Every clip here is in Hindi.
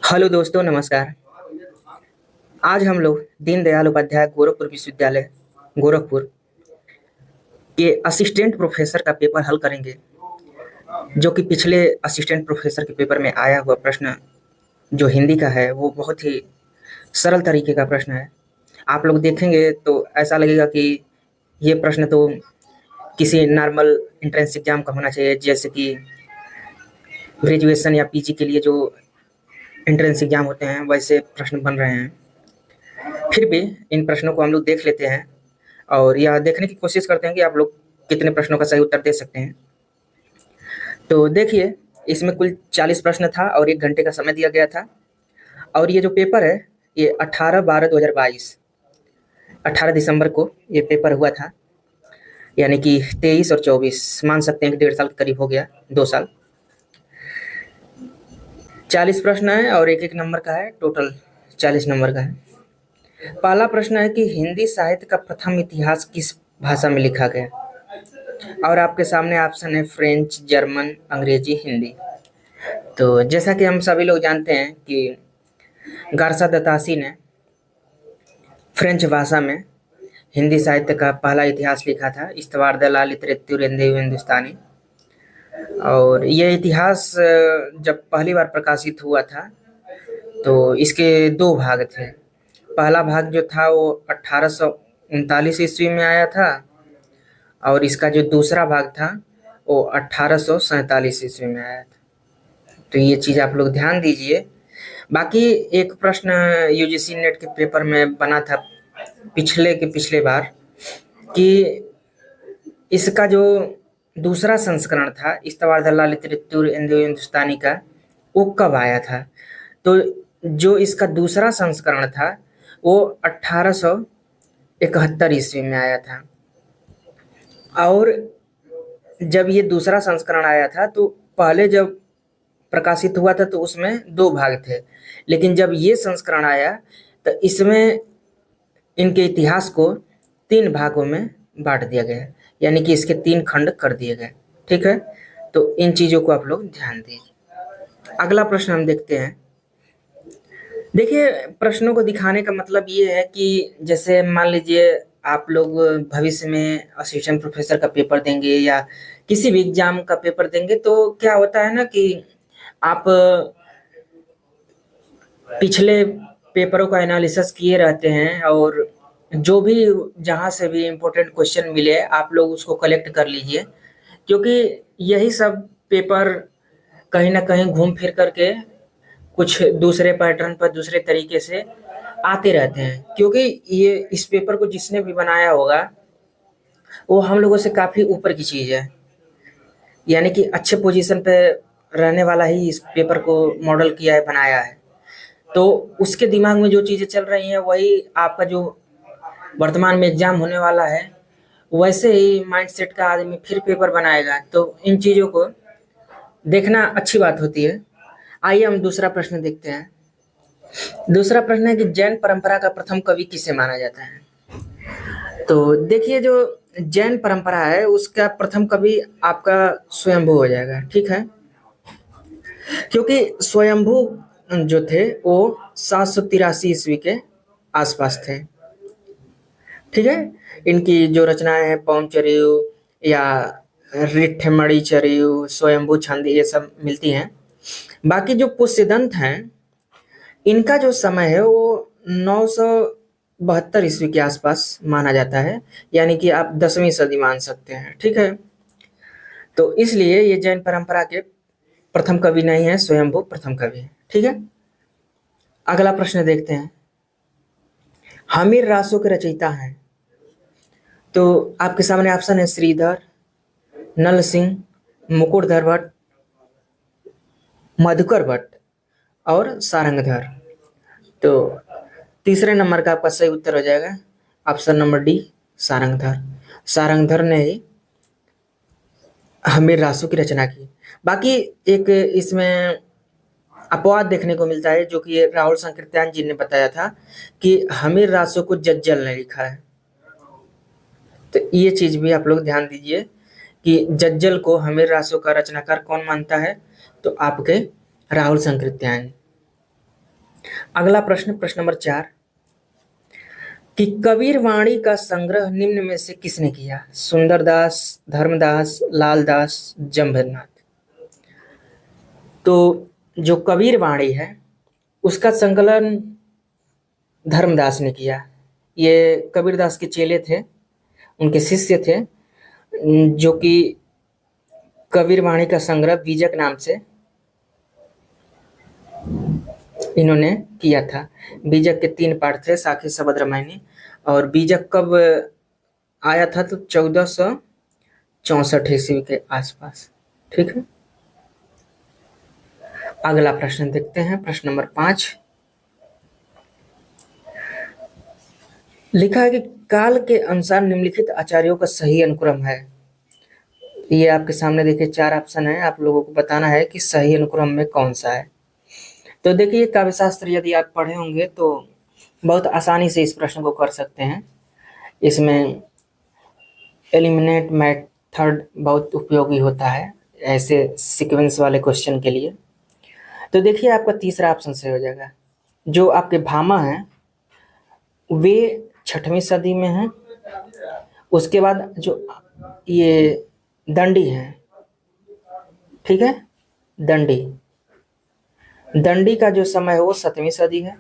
हेलो दोस्तों, नमस्कार। आज हम लोग दीनदयाल उपाध्याय गोरखपुर विश्वविद्यालय गोरखपुर के असिस्टेंट प्रोफेसर का पेपर हल करेंगे, जो कि पिछले असिस्टेंट प्रोफेसर के पेपर में आया हुआ प्रश्न जो हिंदी का है वो बहुत ही सरल तरीके का प्रश्न है। आप लोग देखेंगे तो ऐसा लगेगा कि ये प्रश्न तो किसी नॉर्मल एंट्रेंस एग्जाम का होना चाहिए, जैसे कि ग्रेजुएशन या पीजी के लिए जो एंट्रेंस एग्जाम होते हैं वैसे प्रश्न बन रहे हैं। फिर भी इन प्रश्नों को हम लोग देख लेते हैं और यह देखने की कोशिश करते हैं कि आप लोग कितने प्रश्नों का सही उत्तर दे सकते हैं। तो देखिए, इसमें कुल 40 प्रश्न था और 1 घंटे का समय दिया गया था। और ये जो पेपर है ये 18/12/2022 18 दिसंबर को ये पेपर हुआ था, यानी कि 23 और 24 मान सकते हैं कि 1.5 साल के करीब हो गया, 2 साल। 40 प्रश्न है और एक एक नंबर का है, टोटल 40 नंबर का है। पहला प्रश्न है कि हिंदी साहित्य का प्रथम इतिहास किस भाषा में लिखा गया। और आपके सामने ऑप्शन है फ्रेंच, जर्मन, अंग्रेजी, हिंदी। तो जैसा कि हम सभी लोग जानते हैं कि गारसा दतासी ने फ्रेंच भाषा में हिंदी साहित्य का पहला इतिहास लिखा था, इस्तवार दलाल लितरेतुर हिंदुस्तानी। और यह इतिहास जब पहली बार प्रकाशित हुआ था तो इसके 2 भाग थे। पहला भाग जो था वो 1839 ईस्वी में आया था और इसका जो दूसरा भाग था वो 1847 ईस्वी में आया था। तो ये चीज़ आप लोग ध्यान दीजिए। बाकी एक प्रश्न यूजीसी नेट के पेपर में बना था पिछले बार कि इसका जो दूसरा संस्करण था इस्तवार दलाल लितरेतुर हिंदुस्तानी का, वो कब आया था। तो जो इसका दूसरा संस्करण था वो 1871 ईस्वी में आया था। और जब ये दूसरा संस्करण आया था तो पहले जब प्रकाशित हुआ था तो उसमें 2 भाग थे, लेकिन जब ये संस्करण आया तो इसमें इनके इतिहास को 3 भागों में बांट दिया गया, यानी कि इसके 3 खंड कर दिए गए। ठीक है, तो इन चीज़ों को आप लोग ध्यान दीजिए। अगला प्रश्न हम देखते हैं। देखिए, प्रश्नों को दिखाने का मतलब ये है कि जैसे मान लीजिए आप लोग भविष्य में असिस्टेंट प्रोफेसर का पेपर देंगे या किसी भी एग्जाम का पेपर देंगे, तो क्या होता है ना कि आप पिछले पेपरों का एनालिसिस किए रहते हैं और जो भी जहाँ से भी इम्पोर्टेंट क्वेश्चन मिले आप लोग उसको कलेक्ट कर लीजिए, क्योंकि यही सब पेपर कहीं ना कहीं घूम फिर करके कुछ दूसरे पैटर्न पर दूसरे तरीके से आते रहते हैं। क्योंकि ये इस पेपर को जिसने भी बनाया होगा वो हम लोगों से काफ़ी ऊपर की चीज़ है, यानी कि अच्छे पोजीशन पे रहने वाला ही इस पेपर को मॉडल किया है, बनाया है। तो उसके दिमाग में जो चीज़ें चल रही हैं वही आपका जो वर्तमान में एग्जाम होने वाला है वैसे ही माइंडसेट का आदमी फिर पेपर बनाएगा। तो इन चीज़ों को देखना अच्छी बात होती है। आइए हम दूसरा प्रश्न देखते हैं। दूसरा प्रश्न है कि जैन परंपरा का प्रथम कवि किसे माना जाता है। तो देखिए, जो जैन परंपरा है उसका प्रथम कवि आपका स्वयंभू हो जाएगा। ठीक है, क्योंकि स्वयंभू जो थे वो 783 ईस्वी के आसपास थे। ठीक है, इनकी जो रचनाएं हैं पौंचर्यु या रिठमणि चर्यु, स्वयंभू छंद, ये सब मिलती हैं। बाकी जो पुष्यदंत हैं इनका जो समय है वो 972 ईस्वी के आसपास माना जाता है, यानी कि आप 10वीं सदी मान सकते हैं। ठीक है, तो इसलिए ये जैन परंपरा के प्रथम कवि नहीं है, स्वयंभू प्रथम कवि है। ठीक है, अगला प्रश्न देखते हैं। हमीर रासों के रचयिता हैं। तो आपके सामने ऑप्शन है श्रीधर, नल सिंह, मुकुटधर भट्ट, मधुकर भट्ट और सारंगधर। तो तीसरे नंबर का आपका सही उत्तर हो जाएगा option number D, Sarangdhar. Sarangdhar ने ही हमीर रासों की रचना की। बाकी एक इसमें अपवाद देखने को मिलता है, जो कि राहुल संकृत्यान जी ने बताया था कि हमीर रासों को जज्जल ने लिखा है। तो ये चीज भी आप लोग ध्यान दीजिए कि जज्जल को हमीर रासों का रचनाकार कौन मानता है, तो आपके राहुल संकृत्यान। अगला प्रश्न, प्रश्न नंबर 4 कि कबीर वाणी का संग्रह निम्न में से किसने किया? सुंदरदास, धर्मदास, लालदास, जंभनाथ। तो जो कबीर वाणी है उसका संकलन धर्मदास ने किया। ये कबीरदास के चेले थे, उनके शिष्य थे, जो कि कबीर वाणी का संग्रह बीजक नाम से इन्होंने किया था। बीजक के 3 पाठ थे, साखी, शबद, रामायणी। और बीजक कब आया था? तो 1464 ईस्वी के आसपास। ठीक है। अगला प्रश्न देखते हैं, प्रश्न नंबर 5। लिखा है कि काल के अनुसार निम्नलिखित आचार्यों का सही अनुक्रम है। ये आपके सामने देखिए 4 ऑप्शन है, आप लोगों को बताना है कि सही अनुक्रम में कौन सा है। तो देखिए काव्य शास्त्र यदि आप पढ़े होंगे तो बहुत आसानी से इस प्रश्न को कर सकते हैं। इसमें एलिमिनेट मेथड बहुत उपयोगी होता है ऐसे सीक्वेंस वाले क्वेश्चन के लिए। तो देखिए आपका तीसरा ऑप्शन सही हो जाएगा। जो आपके भामा हैं वे 6वीं सदी में हैं। उसके बाद जो ये दंडी हैं, ठीक है, दंडी दंडी का जो समय है वो 7वीं सदी है।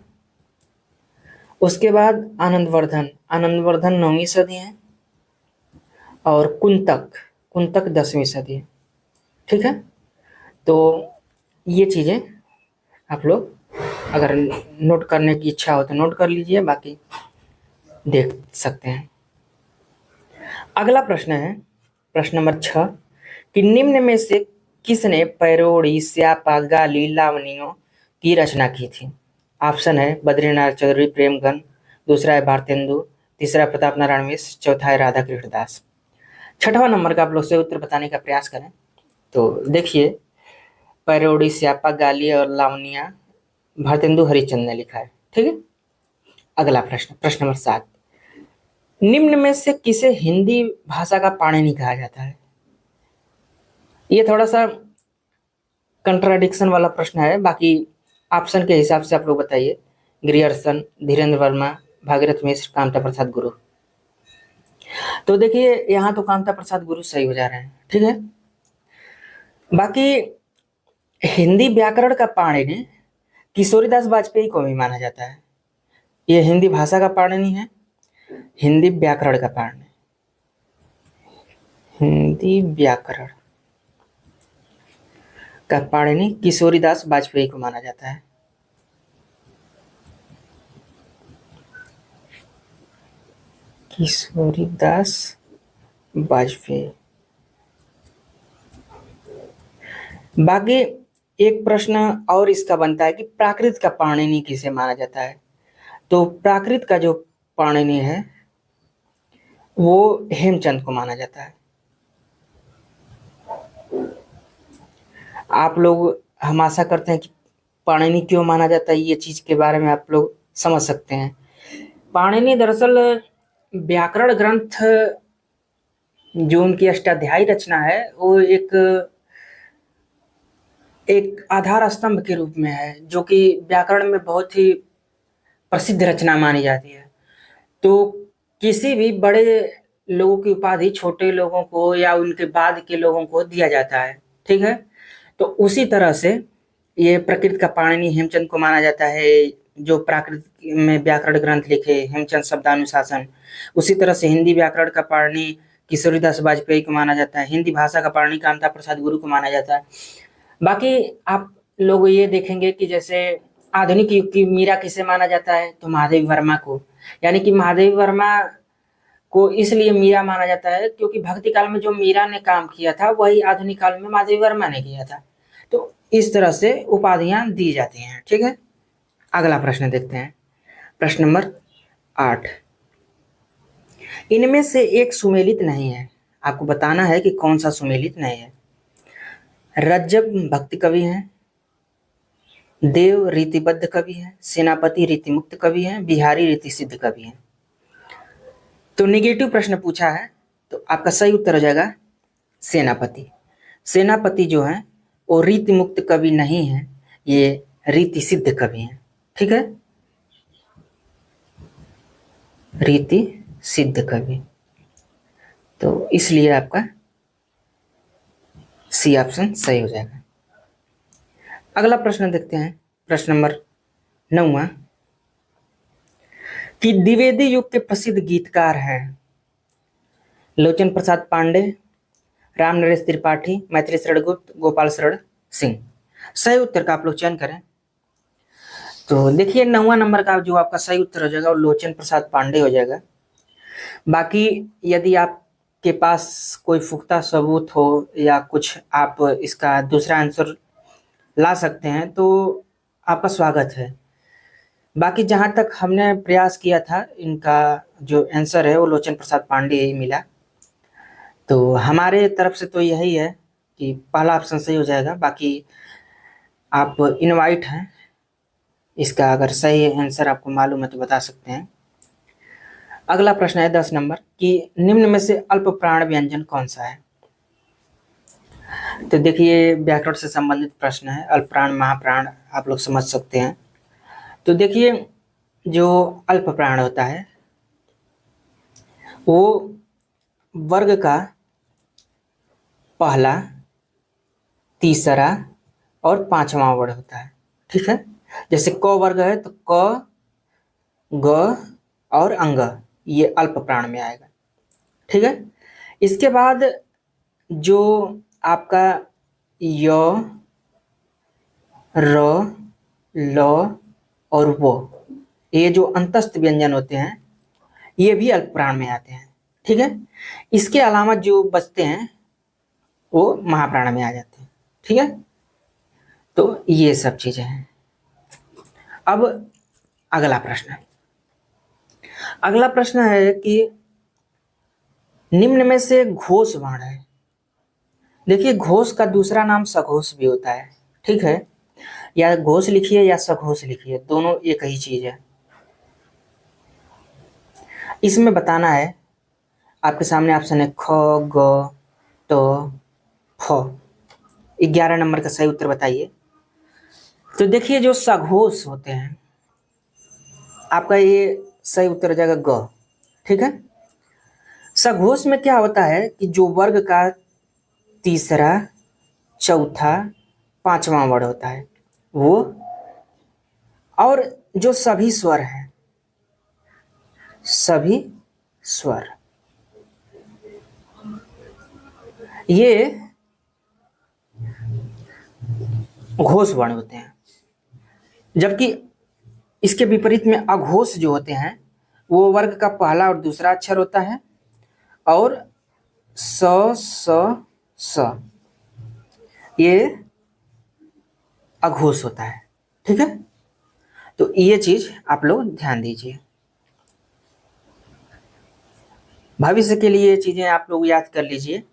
उसके बाद आनंदवर्धन, आनंदवर्धन 9वीं सदी है। और कुंतक, कुंतक 10वीं सदी है। ठीक है। तो ये चीज़ें आप लोग अगर नोट करने की इच्छा हो तो नोट कर लीजिए, बाकी देख सकते हैं। अगला प्रश्न है प्रश्न नंबर 6 कि निम्न में से किसने पैरोड़ी, स्यापा, गाली, लावनियों की रचना की थी? ऑप्शन है बद्रीनाथ चौधरी, प्रेमगन, दूसरा है भारतेंदु, तीसरा है प्रताप नारायण मिश्र, चौथा है राधा कृष्ण दास। 6वां नंबर का आप लोग से उत्तर बताने का प्रयास करें। तो देखिए पैरोड़ी, स्यापा, गाली और लावनिया भारतेंदु हरिश्चंद्र ने लिखा है। ठीक है। अगला प्रश्न, प्रश्न नंबर 7 निम्न में से किसे हिंदी भाषा का पाणिनि कहा जाता है? ये थोड़ा सा कंट्राडिक्शन वाला प्रश्न है, बाकी ऑप्शन के हिसाब से आप लोग बताइए। ग्रियर्सन, धीरेन्द्र वर्मा, भागीरथ मिश्र, कामता प्रसाद गुरु। तो देखिए यहाँ तो कामता प्रसाद गुरु सही हो जा रहे हैं। ठीक है। बाकी हिंदी व्याकरण का पाणिनि किशोरीदास वाजपेयी को भी माना जाता है। ये हिंदी भाषा का पाणिनि है, हिंदी व्याकरण का पाणिनि, हिंदी व्याकरण का पाणिनि किशोरीदास वाजपेयी को माना जाता है। किशोरीदास वाजपेयी। बाकी एक प्रश्न और इसका बनता है कि प्राकृत का पाणिनि किसे माना जाता है? तो प्राकृत का जो पाणिनि है वो हेमचंद को माना जाता है। आप लोग, हम आशा करते हैं कि पाणिनि क्यों माना जाता है ये चीज के बारे में आप लोग समझ सकते हैं। पाणिनि दरअसल व्याकरण ग्रंथ जो उनकी अष्टाध्यायी रचना है वो एक आधार स्तंभ के रूप में है, जो कि व्याकरण में बहुत ही प्रसिद्ध रचना मानी जाती है। तो किसी भी बड़े लोगों की उपाधि छोटे लोगों को या उनके बाद के लोगों को दिया जाता है। ठीक है। तो उसी तरह से ये प्रकृत का पाणिनि हेमचंद को माना जाता है, जो प्राकृत में व्याकरण ग्रंथ लिखे हेमचंद शब्दानुशासन। उसी तरह से हिंदी व्याकरण का पाणिनि किशोरीदास वाजपेयी को माना जाता है। हिंदी भाषा का पाणिनि कामता प्रसाद गुरु को माना जाता है। बाकी आप लोग ये देखेंगे कि जैसे आधुनिक युग की मीरा किसे माना जाता है? तो महादेवी वर्मा को। यानी कि महादेवी वर्मा को इसलिए मीरा माना जाता है क्योंकि भक्ति काल में जो मीरा ने काम किया था वही आधुनिक काल में महादेवी वर्मा ने किया था। तो इस तरह से उपाधियां दी जाती हैं। ठीक है। अगला प्रश्न देखते हैं, प्रश्न नंबर 8 इनमें से एक सुमेलित नहीं है। आपको बताना है कि कौन सा सुमेलित नहीं है। रज्जब भक्ति कवि हैं, देव रीतिबद्ध कवि हैं, सेनापति रीतिमुक्त कवि हैं, बिहारी रीति सिद्ध कवि हैं। तो निगेटिव प्रश्न पूछा है, तो आपका सही उत्तर हो जाएगा सेनापति। सेनापति जो है वो रीति मुक्त कवि नहीं है, ये रीति सिद्ध कवि हैं। ठीक है, रीति सिद्ध कवि। तो इसलिए आपका सी ऑप्शन सही हो जाएगा। अगला प्रश्न देखते हैं, प्रश्न नंबर 9वां, कि द्विवेदी युग के प्रसिद्ध गीतकार हैं लोचन प्रसाद पांडे, राम नरेश त्रिपाठी, मैथिली शरण गुप्त, गोपाल शरण सिंह। सही उत्तर का आप लोग चयन करें। तो देखिए 9वां नंबर का जो आपका सही उत्तर हो जाएगा वो लोचन प्रसाद पांडे हो जाएगा। बाकी यदि आपके पास कोई पुख्ता सबूत हो या कुछ आप इसका दूसरा आंसर ला सकते हैं तो आपका स्वागत है। बाकी जहाँ तक हमने प्रयास किया था, इनका जो आंसर है वो लोचन प्रसाद पांडे ही मिला। तो हमारे तरफ से तो यही है कि पहला ऑप्शन सही हो जाएगा। बाकी आप इनवाइट हैं, इसका अगर सही आंसर आपको मालूम है तो बता सकते हैं। अगला प्रश्न है 10 नंबर, कि निम्न में से अल्प प्राण व्यंजन कौन सा है। तो देखिए व्याकरण से संबंधित प्रश्न है, अल्प प्राण महाप्राण आप लोग समझ सकते हैं। तो देखिए जो अल्प प्राण होता है वो वर्ग का पहला, तीसरा और पांचवा वर्ड होता है। ठीक है, जैसे क वर्ग है तो क, ग और अंग, ये अल्प प्राण में आएगा। ठीक है, इसके बाद जो आपका य, र, ल और वो, ये जो अंतस्थ व्यंजन होते हैं ये भी अल्प प्राण में आते हैं। ठीक है, इसके अलावा जो बचते हैं वो महाप्राण में आ जाते हैं। ठीक है, तो ये सब चीजें हैं। अब अगला प्रश्न है, अगला प्रश्न है कि निम्न में से घोष वर्ण है। देखिए घोष का दूसरा नाम सघोष भी होता है। ठीक है, या घोष लिखिए या सघोष लिखिए, दोनों एक ही चीज है। इसमें बताना है, आपके सामने ऑप्शन है ख, ग, ट, फ। 11 नंबर का सही उत्तर बताइए। तो देखिए जो सघोष होते हैं आपका ये सही उत्तर हो जाएगा ग। ठीक है, सघोष में क्या होता है कि जो वर्ग का तीसरा, चौथा, पांचवा वर्ड होता है वो, और जो सभी स्वर हैं, सभी स्वर, ये घोष वर्ण होते हैं। जबकि इसके विपरीत में अघोष जो होते हैं वो वर्ग का पहला और दूसरा अक्षर होता है, और स, स ये अघोष होता है। ठीक है, तो ये चीज आप लोग ध्यान दीजिए, भविष्य के लिए ये चीजें आप लोग याद कर लीजिए।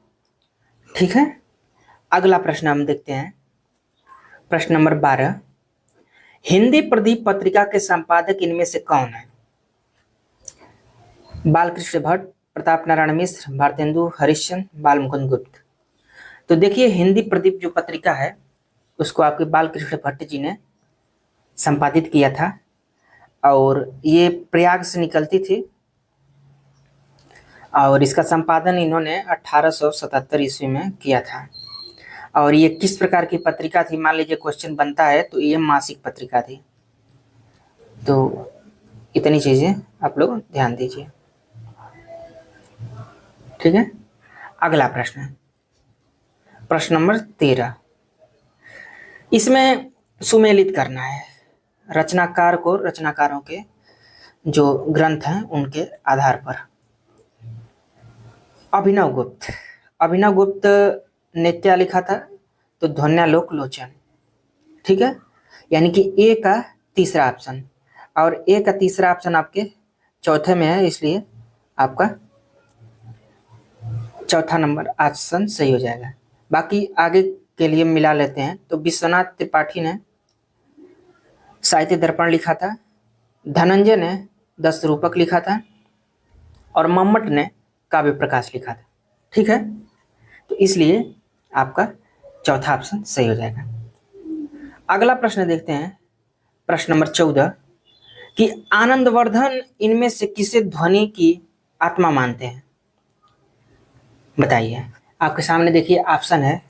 ठीक है, अगला प्रश्न हम देखते हैं, प्रश्न नंबर 12, हिंदी प्रदीप पत्रिका के संपादक इनमें से कौन है। बालकृष्ण भट्ट, प्रताप नारायण मिश्र, भारतेंदु हरिश्चंद्र, बालमुकुंद गुप्त। तो देखिए हिंदी प्रदीप जो पत्रिका है उसको आपके बालकृष्ण भट्ट जी ने संपादित किया था, और ये प्रयाग से निकलती थी, और इसका संपादन इन्होंने 1877 ईस्वी में किया था। और ये किस प्रकार की पत्रिका थी, मान लीजिए क्वेश्चन बनता है तो ये मासिक पत्रिका थी। तो इतनी चीजें आप लोग ध्यान दीजिए। ठीक है, अगला प्रश्न, प्रश्न नंबर 13, इसमें सुमेलित करना है रचनाकार को, रचनाकारों के जो ग्रंथ हैं उनके आधार पर। अभिनव गुप्त, अभिनव गुप्त ने क्या लिखा था, तो ध्वन्यालोक लोचन। ठीक है, यानी कि ए का तीसरा ऑप्शन, और ए का तीसरा ऑप्शन आपके चौथे में है, इसलिए आपका चौथा नंबर ऑप्शन सही हो जाएगा। बाकी आगे के लिए मिला लेते हैं। तो विश्वनाथ त्रिपाठी ने साहित्य दर्पण लिखा था, धनंजय ने 10 रूपक लिखा था, और मम्मट ने काव्य प्रकाश लिखा था। ठीक है, तो इसलिए आपका चौथा ऑप्शन सही हो जाएगा। अगला प्रश्न देखते हैं, प्रश्न नंबर 14 कि आनंदवर्धन इनमें से किसे ध्वनि की आत्मा मानते हैं? बताइए। आपके सामने देखिए ऑप्शन है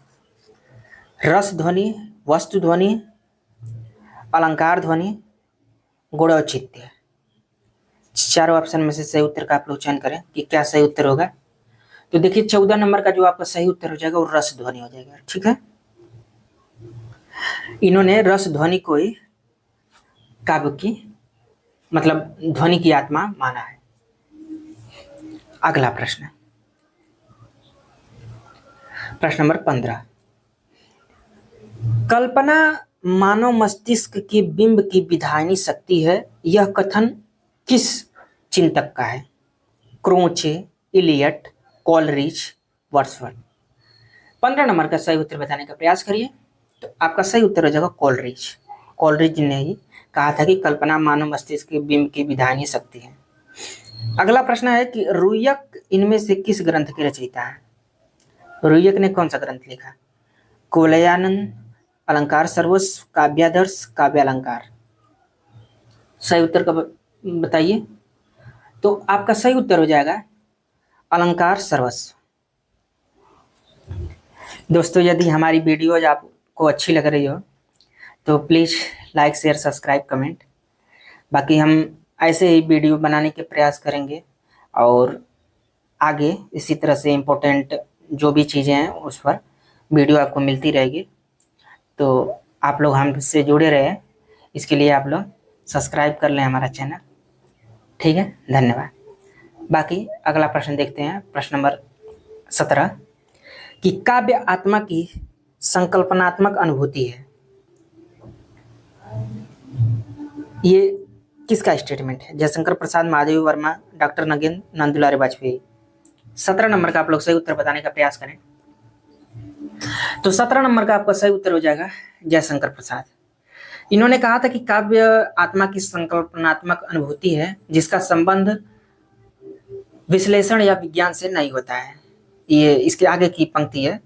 रस ध्वनि, वस्तु ध्वनि, अलंकार ध्वनि, गुणौचित्य। चारों ऑप्शन में से सही उत्तर का आप लोग चयन करें कि क्या सही उत्तर होगा। तो देखिए 14 नंबर का जो आपका सही उत्तर हो जाएगा वो रस ध्वनि हो जाएगा। ठीक है, इन्होंने रस ध्वनि को ही काव्य की मतलब ध्वनि की आत्मा माना है। अगला प्रश्न, प्रश्न नंबर 15 कल्पना मानव मस्तिष्क के बिंब की विधायनी शक्ति है, यह कथन किस चिंतक का है? Croce, Eliot, Coleridge, Wordsworth. 15 number का सही उत्तर बताने का प्रयास करिए। तो आपका सही उत्तर हो जाएगा कॉलरिज। कॉलरिज ने ही कहा था कि कल्पना मानव मस्तिष्क के बिंब की विधायनी शक्ति है। अगला प्रश्न है कि रुय्यक इनमें से किस ग्रंथ के रचयिता है? रुय्यक ने कौन सा ग्रंथ लिखा? कुवलयानंद, अलंकार सर्वस्व, काव्यादर्श, काव्यालंकार। सही उत्तर का बताइए। तो आपका सही उत्तर हो जाएगा अलंकार सर्वस्व। दोस्तों, यदि हमारी वीडियोज आपको अच्छी लग रही हो तो please like, share, subscribe, comment. बाकी हम ऐसे ही वीडियो बनाने के प्रयास करेंगे और आगे इसी तरह से इम्पोर्टेंट जो भी चीज़ें हैं उस पर वीडियो आपको मिलती रहेगी। तो आप लोग हमसे जुड़े रहे, इसके लिए आप लोग सब्सक्राइब कर लें हमारा चैनल। ठीक है, धन्यवाद। बाकी अगला प्रश्न देखते हैं, प्रश्न नंबर 17 कि काव्य आत्मा की संकल्पनात्मक अनुभूति है, ये किसका स्टेटमेंट है? जयशंकर प्रसाद, महादेवी वर्मा, डॉक्टर नगेंद्र, नंदुलारे वाजपेयी। 17 नंबर का आप लोग सही उत्तर बताने का प्रयास करें। तो 17 नंबर का आपका सही उत्तर हो जाएगा जयशंकर प्रसाद। इन्होंने कहा था कि काव्य आत्मा की संकल्पनात्मक अनुभूति है जिसका संबंध विश्लेषण या विज्ञान से नहीं होता है। ये इसके आगे की पंक्ति है,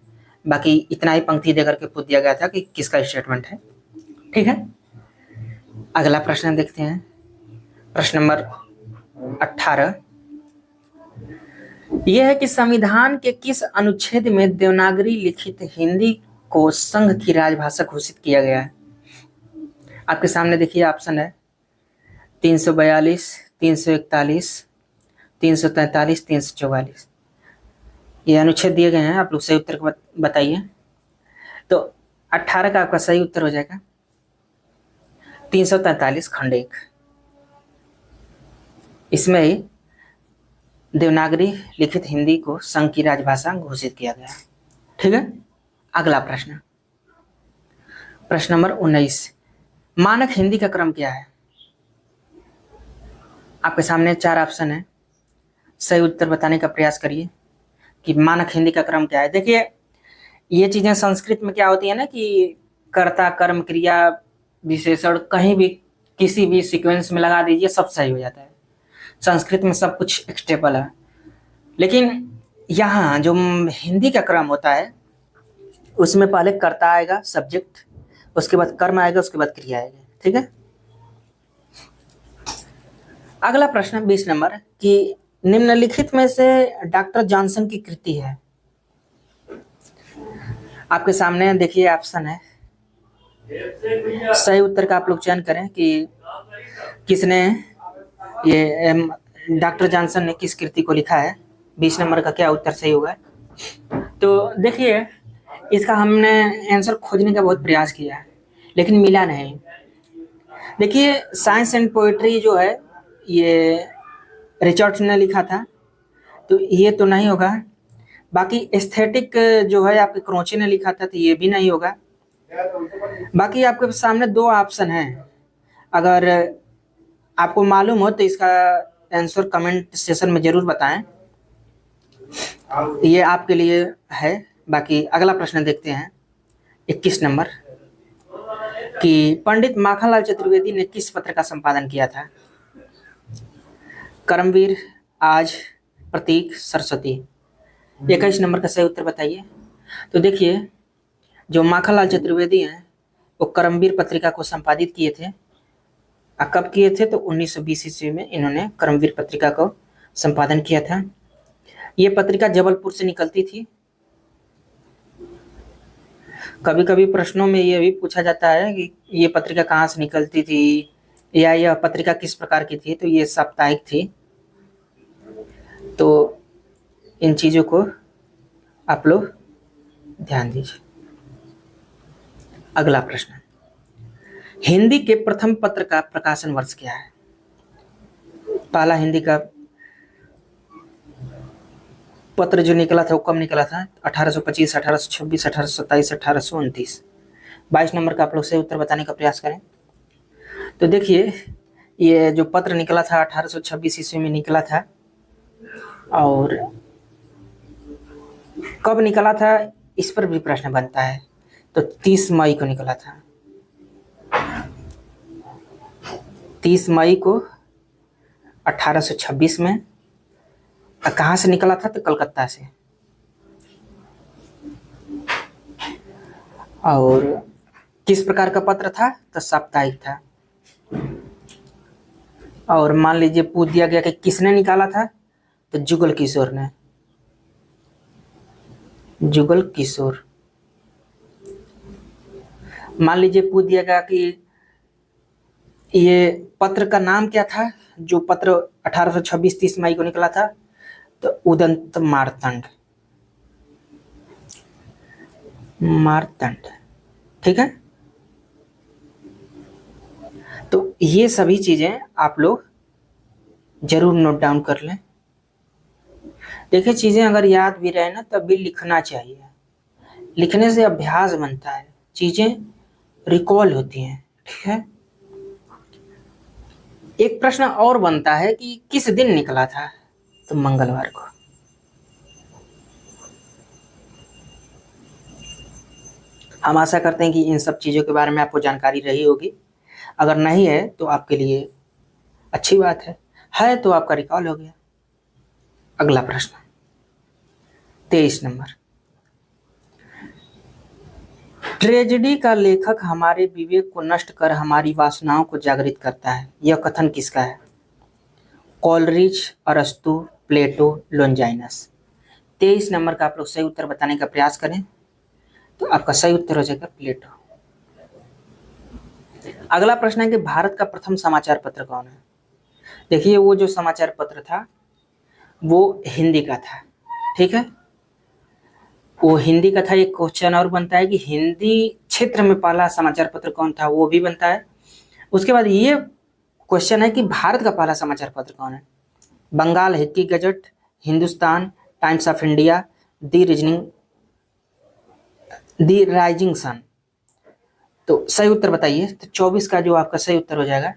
बाकी इतना ही पंक्ति देकर के पूछ दिया गया था कि किसका स्टेटमेंट है। ठीक है, अगला प्रश्न देखते हैं, प्रश्न नंबर 18 यह है कि संविधान के किस अनुच्छेद में देवनागरी लिखित हिंदी को संघ की राजभाषा घोषित किया गया है? आपके सामने देखिए ऑप्शन है 342, 341, 343, 344। ये अनुच्छेद दिए गए हैं, आप लोग सही उत्तर बताइए। तो 18 का आपका सही उत्तर हो जाएगा 343 खंड 1। इसमें ही देवनागरी लिखित हिंदी को संघ की राजभाषा घोषित किया गया। ठीक है, अगला प्रश्न, प्रश्न नंबर 19 मानक हिंदी का क्रम क्या है? आपके सामने 4 ऑप्शन है, सही उत्तर बताने का प्रयास करिए कि मानक हिंदी का क्रम क्या है। देखिए, ये चीजें संस्कृत में क्या होती है ना कि कर्ता, कर्म, क्रिया, विशेषण कहीं भी किसी भी सीक्वेंस में लगा दीजिए, सब सही हो जाता है। संस्कृत में सब कुछ स्टेबल है, लेकिन यहाँ जो हिंदी का क्रम होता है उसमें पहले कर्ता आएगा, सब्जेक्ट, उसके बाद कर्म आएगा, उसके बाद क्रिया आएगी। ठीक है, अगला प्रश्न 20 नंबर कि निम्नलिखित में से डॉक्टर जॉनसन की कृति है। आपके सामने देखिए ऑप्शन है, सही उत्तर का आप लोग चयन करें कि किसने ये डॉक्टर जॉनसन ने किस कृति को लिखा है। 20 नंबर का क्या उत्तर सही होगा? तो देखिए, इसका हमने आंसर खोजने का बहुत प्रयास किया है लेकिन मिला नहीं। देखिए, साइंस एंड पोएट्री जो है ये रिचर्ड्स ने लिखा था, तो ये तो नहीं होगा। बाकी एस्थेटिक जो है आपके क्रोचे ने लिखा था, तो ये भी नहीं होगा। बाकी आपके सामने 2 ऑप्शन हैं, अगर आपको मालूम हो तो इसका आंसर कमेंट सेशन में जरूर बताएं, ये आपके लिए है। बाकी अगला प्रश्न देखते हैं 21 नंबर कि पंडित माखनलाल चतुर्वेदी ने किस पत्र का संपादन किया था? कर्मवीर, आज, प्रतीक, सरस्वती। 21 नंबर का सही उत्तर बताइए। तो देखिए, जो माखनलाल चतुर्वेदी हैं वो कर्मवीर पत्रिका को संपादित किए थे कब किए थे? तो 1920 ईस्वी में इन्होंने कर्मवीर पत्रिका को संपादन किया था। ये पत्रिका जबलपुर से निकलती थी। कभी कभी प्रश्नों में ये भी पूछा जाता है कि ये पत्रिका कहाँ से निकलती थी या यह पत्रिका किस प्रकार की थी, तो ये साप्ताहिक थी। तो इन चीज़ों को आप लोग ध्यान दीजिए। अगला प्रश्न, हिंदी के प्रथम पत्र का प्रकाशन वर्ष क्या है? पहला हिंदी का पत्र जो निकला था वो कब निकला था? 1825, 1826, 1827, 1829। 22 नंबर का आप लोग सही उत्तर बताने का प्रयास करें। तो देखिए, ये जो पत्र निकला था 1826 ईस्वी में निकला था, और कब निकला था इस पर भी प्रश्न बनता है। तो 30 मई को निकला था। 30 मई को 1826 में। कहाँ से निकला था? तो कलकत्ता से। और किस प्रकार का पत्र था? तो साप्ताहिक था। और मान लीजिए पूछ दिया गया कि किसने निकाला था? तो जुगल किशोर ने। जुगल किशोर। मान लीजिए पूछ दिया गया कि ये पत्र का नाम क्या था जो पत्र 1826 30 मई को निकला था? तो उदंत मार्तंड। मार्तंड, ठीक है। तो ये सभी चीजें आप लोग जरूर नोट डाउन कर लें। देखिए, चीजें अगर याद भी रहे ना तब भी लिखना चाहिए। लिखने से अभ्यास बनता है, चीजें रिकॉल होती हैं, ठीक है। एक प्रश्न और बनता है कि किस दिन निकला था? तो मंगलवार को। हम आशा करते हैं कि इन सब चीजों के बारे में आपको जानकारी रही होगी। अगर नहीं है तो आपके लिए अच्छी बात है तो आपका रिकॉल हो गया। अगला प्रश्न 23 नंबर, ट्रेजेडी का लेखक हमारे विवेक को नष्ट कर हमारी वासनाओं को जागृत करता है, यह कथन किसका है? कोलरिज, अरस्तु, प्लेटो, लोंजाइनस। 23 नंबर का आप लोग सही उत्तर बताने का प्रयास करें तो आपका सही उत्तर हो जाएगा प्लेटो। अगला प्रश्न है कि भारत का प्रथम समाचार पत्र कौन है? देखिए, वो जो समाचार पत्र था वो हिंदी का था, ठीक है। वो हिंदी का था। एक क्वेश्चन और बनता है कि हिंदी क्षेत्र में पहला समाचार पत्र कौन था, वो भी बनता है। उसके बाद ये क्वेश्चन है कि भारत का पहला समाचार पत्र कौन है? Bengal Hindi gazette, Hindustan, Times of India, the Rising Sun. तो सही उत्तर बताइए। तो 24 का जो आपका सही उत्तर हो जाएगा,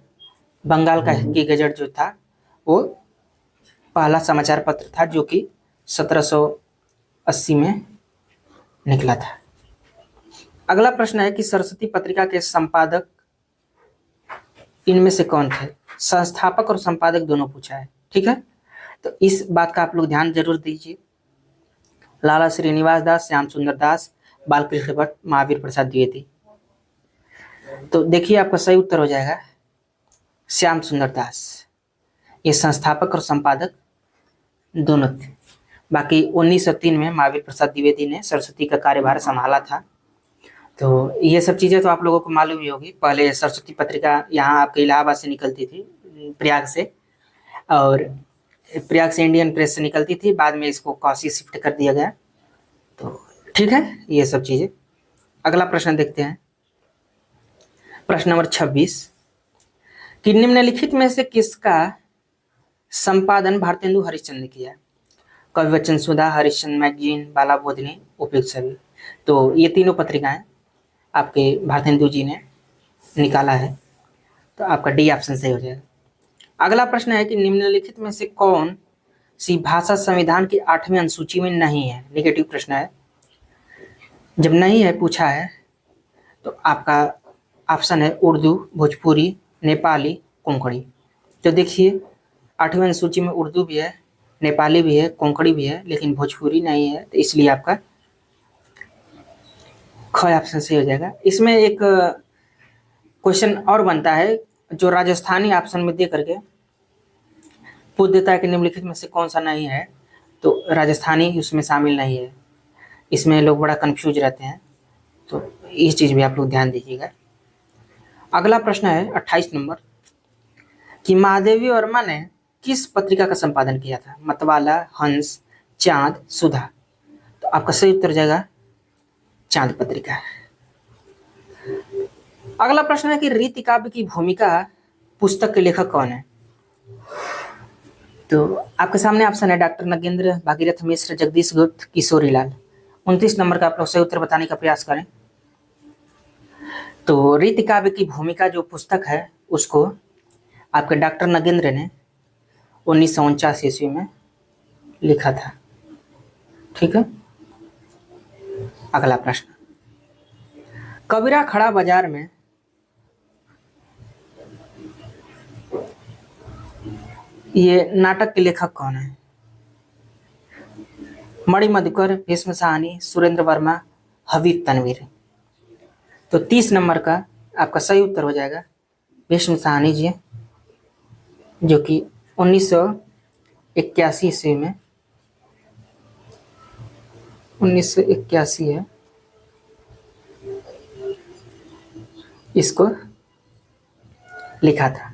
बंगाल का हिंदी गजट जो था वो पहला समाचार पत्र था जो कि 1780 में निकला था। अगला प्रश्न है कि सरस्वती पत्रिका के संपादक इनमें से कौन थे? संस्थापक और संपादक दोनों पूछा है, ठीक है। तो इस बात का आप लोग ध्यान जरूर दीजिए। लाला श्रीनिवास दास, श्याम सुंदर दास, बालकृष्ण भट्ट, महावीर प्रसाद द्विवेदी। तो देखिए, आपका सही उत्तर हो जाएगा श्याम सुंदर दास। ये संस्थापक और संपादक दोनों थे। बाकी 1903 में महावीर प्रसाद द्विवेदी ने सरस्वती का कार्यभार संभाला था। तो ये सब चीज़ें तो आप लोगों को मालूम ही होगी। पहले सरस्वती पत्रिका यहाँ आपके इलाहाबाद से निकलती थी, प्रयाग से, और प्रयाग से इंडियन प्रेस से निकलती थी। बाद में इसको काशी शिफ्ट कर दिया गया। तो ठीक है, ये सब चीज़ें। अगला प्रश्न देखते हैं, प्रश्न नंबर 26 कि निम्नलिखित में से किसका संपादन भारतेंदु हरिश्चंद्र ने किया? कवि वचन सुधा, हरिश्चंद्र मैगजीन, बाला बोधिनी, उपयुक्त सभी। तो ये तीनों पत्रिकाएं आपके भारतेंदु जी ने निकाला है। तो आपका डी ऑप्शन सही हो जाएगा। अगला प्रश्न है कि निम्नलिखित में से कौन सी भाषा संविधान की 8वीं अनुसूची में नहीं है? नेगेटिव प्रश्न है। जब नहीं है पूछा है तो आपका ऑप्शन है उर्दू, भोजपुरी, नेपाली, कोंकणी। तो देखिए, 8वीं अनुसूची में उर्दू भी है, नेपाली भी है, कोंकणी भी है, लेकिन भोजपुरी नहीं है। तो इसलिए आपका ख ऑप्शन सही हो जाएगा। इसमें एक क्वेश्चन और बनता है जो राजस्थानी ऑप्शन में दे करके पूछ देता है कि निम्नलिखित में से कौन सा नहीं है, तो राजस्थानी उसमें शामिल नहीं है। इसमें लोग बड़ा कंफ्यूज रहते हैं, तो इस चीज़ भी आप लोग ध्यान दीजिएगा। अगला प्रश्न है 28 नंबर कि महादेवी वर्मा ने किस पत्रिका का संपादन किया था? मतवाला, हंस, चांद, सुधा। तो आपका सही उत्तर जाएगा चांद पत्रिका। अगला प्रश्न है कि रीति काव्य की भूमिका पुस्तक के लेखक कौन है? तो आपके सामने ऑप्शन है डॉक्टर नगेंद्र, भागीरथ मिश्र, जगदीश गुप्त, किशोरीलाल। 29 नंबर का आप लोग सही उत्तर बताने का प्रयास करें। तो रीति काव्य की भूमिका जो पुस्तक है उसको आपके डॉक्टर नगेंद्र ने 1949 ईस्वी में लिखा था। ठीक है। अगला प्रश्न, कबीरा खड़ा बाजार में ये नाटक के लेखक कौन है? मणि मधुकर, भीष्म साहनी, सुरेंद्र वर्मा, हबीब तनवीर। तो 30 नंबर का आपका सही उत्तर हो जाएगा भीष्म साहनी जी, जो कि 1981 ईस्वी में 1981 है, इसको लिखा था।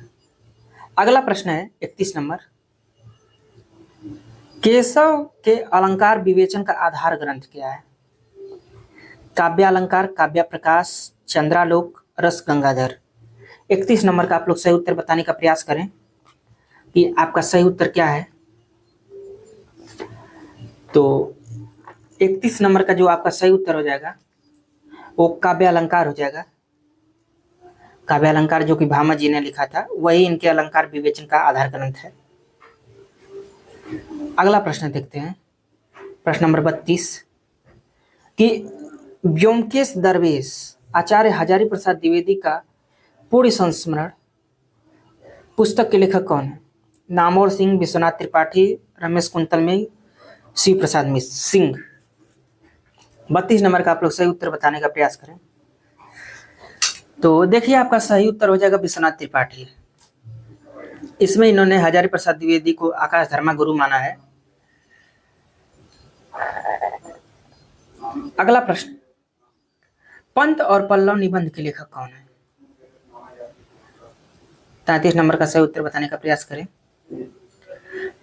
अगला प्रश्न है 31 नंबर, केशव के अलंकार विवेचन का आधार ग्रंथ क्या है? काव्यालंकार, काव्य प्रकाश, चंद्रालोक, रस गंगाधर। 31 नंबर का आप लोग सही उत्तर बताने का प्रयास करें कि आपका सही उत्तर क्या है। तो 31 नंबर का जो आपका सही उत्तर हो जाएगा वो काव्यालंकार हो जाएगा। काव्यालंकार जो कि भामा जी ने लिखा था, वही इनके अलंकार विवेचन का आधार ग्रंथ है। अगला प्रश्न देखते हैं, प्रश्न नंबर 32 कि व्योमकेश दरवेश आचार्य हजारी प्रसाद द्विवेदी का पूर्ण संस्मरण पुस्तक के लेखक कौन है? नामोर सिंह, विश्वनाथ त्रिपाठी, रमेश कुंतल में, शिव प्रसाद मिश्र सिंह। 32 नंबर का आप लोग सही उत्तर बताने का प्रयास करें। तो देखिए आपका सही उत्तर हो जाएगा विश्वनाथ त्रिपाठी। इसमें इन्होंने हजारी प्रसाद द्विवेदी को आकाश धर्मा गुरु माना है। अगला प्रश्न, पंत और पल्लव निबंध के लेखक कौन है? 33 नंबर का सही उत्तर बताने का प्रयास करें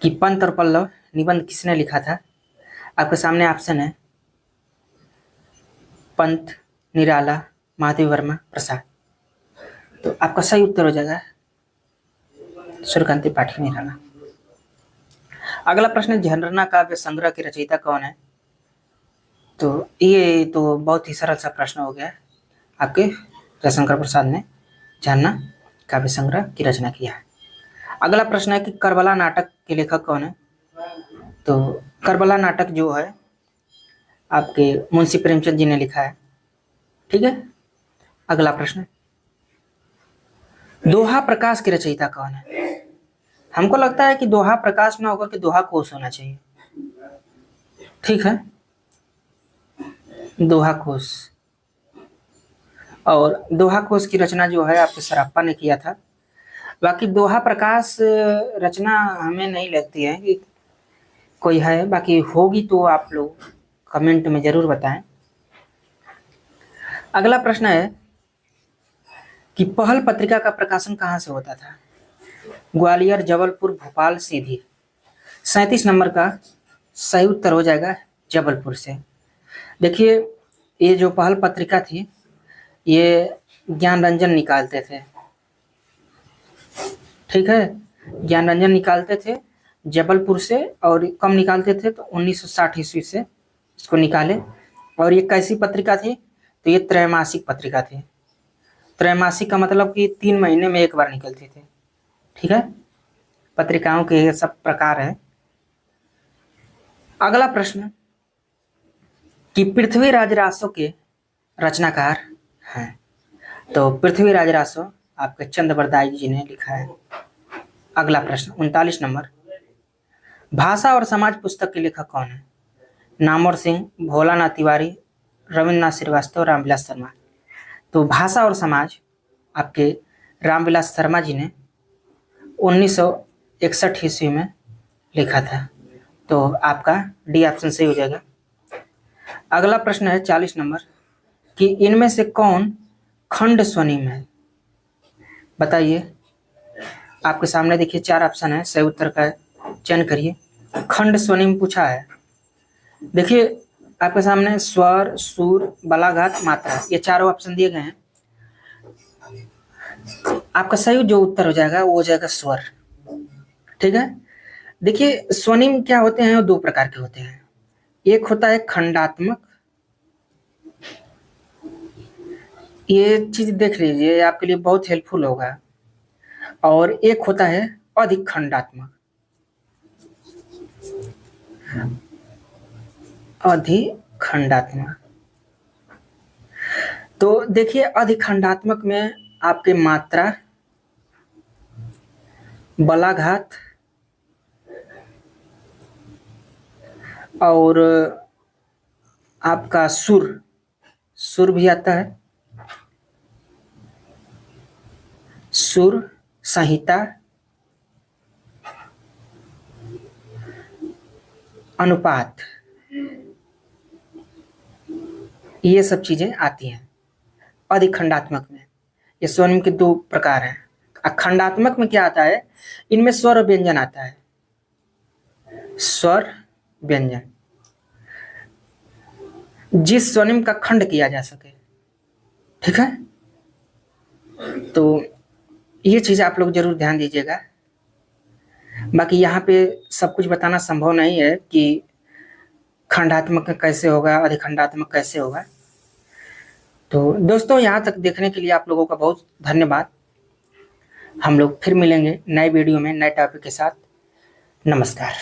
कि पंत और पल्लव निबंध किसने लिखा था। आपके सामने ऑप्शन है पंत, निराला, महादेव वर्मा, प्रसाद। तो आपका सही उत्तर हो जाएगा सूर्यकांत त्रिपाठी, निराला। अगला प्रश्न, झरना काव्य संग्रह के रचयिता कौन है? तो ये तो बहुत ही सरल सा प्रश्न हो गया। आपके जयशंकर प्रसाद ने झरना काव्य संग्रह की रचना किया है। अगला प्रश्न है कि करबला नाटक के लेखक कौन है? तो करबला नाटक जो है आपके मुंशी प्रेमचंद जी ने लिखा है। ठीक है। अगला प्रश्न, दोहा प्रकाश के रचयिता कौन है? हमको लगता है कि दोहा प्रकाश ना होकर के दोहा कोश होना चाहिए। ठीक है, दोहा कोश। और दोहा कोश की रचना जो है आपके सराप्पा ने किया था। बाकी दोहा प्रकाश रचना हमें नहीं लगती है कि कोई है, बाकी होगी तो आप लोग कमेंट में जरूर बताएं। अगला प्रश्न है कि पहल पत्रिका का प्रकाशन कहाँ से होता था? ग्वालियर, जबलपुर, भोपाल, सीधी। 37 नंबर का सही उत्तर हो जाएगा जबलपुर से। देखिए ये जो पहल पत्रिका थी ये ज्ञान रंजन निकालते थे। ठीक है, ज्ञान रंजन निकालते थे जबलपुर से, और कम निकालते थे तो 1960 ईस्वी से इसको निकाले। और ये कैसी पत्रिका थी? तो ये त्रैमासिक पत्रिका थी। त्रैमासिक का मतलब कि 3 महीने में एक बार निकलती थी। ठीक है, पत्रिकाओं के ये सब प्रकार है। अगला प्रश्न कि पृथ्वीराज रासो के रचनाकार हैं। तो पृथ्वीराज रासो आपके चंद्रवरदाई जी ने लिखा है। अगला प्रश्न 39 नंबर, भाषा और समाज पुस्तक के लेखक कौन है? नामवर सिंह, भोलानाथ तिवारी, रविन्द्रनाथ श्रीवास्तव, रामविलास शर्मा। तो भाषा और समाज आपके रामविलास शर्मा जी ने 1961 ईस्वी में लिखा था। तो आपका डी ऑप्शन सही हो जाएगा। अगला प्रश्न है 40 नंबर कि इनमें से कौन खंड स्वनिम है? बताइए। आपके सामने देखिए 4 ऑप्शन है, सही उत्तर का चयन करिए। खंड स्वनिम पूछा है। देखिए आपके सामने स्वर, सुर, बलाघात, मात्रा, ये चारों ऑप्शन दिए गए हैं। आपका सही जो उत्तर हो जाएगा वो हो जाएगा स्वर। ठीक है। देखिए स्वनिम क्या होते हैं, वो 2 प्रकार के होते हैं। एक होता है खंडात्मक, ये चीज देख लीजिए, आपके लिए बहुत हेल्पफुल होगा। और एक होता है अधिक खंडात्मक। अधिखंडात्मक, तो देखिए अधिखंडात्मक में आपके मात्रा, बलाघात और आपका सुर भी आता है। सुर, संहिता, अनुपात, ये सब चीजें आती हैं अधिखंडात्मक में। ये स्वनिम के 2 प्रकार हैं। खंडात्मक में क्या आता है, इनमें स्वर और व्यंजन आता है। स्वर, व्यंजन, जिस स्वनिम का खंड किया जा सके। ठीक है। तो ये चीज आप लोग जरूर ध्यान दीजिएगा। बाकी यहाँ पे सब कुछ बताना संभव नहीं है कि खंडात्मक कैसे होगा, अधिखंडात्मक कैसे होगा। तो दोस्तों यहाँ तक देखने के लिए आप लोगों का बहुत धन्यवाद। हम लोग फिर मिलेंगे नए वीडियो में नए टॉपिक के साथ। नमस्कार।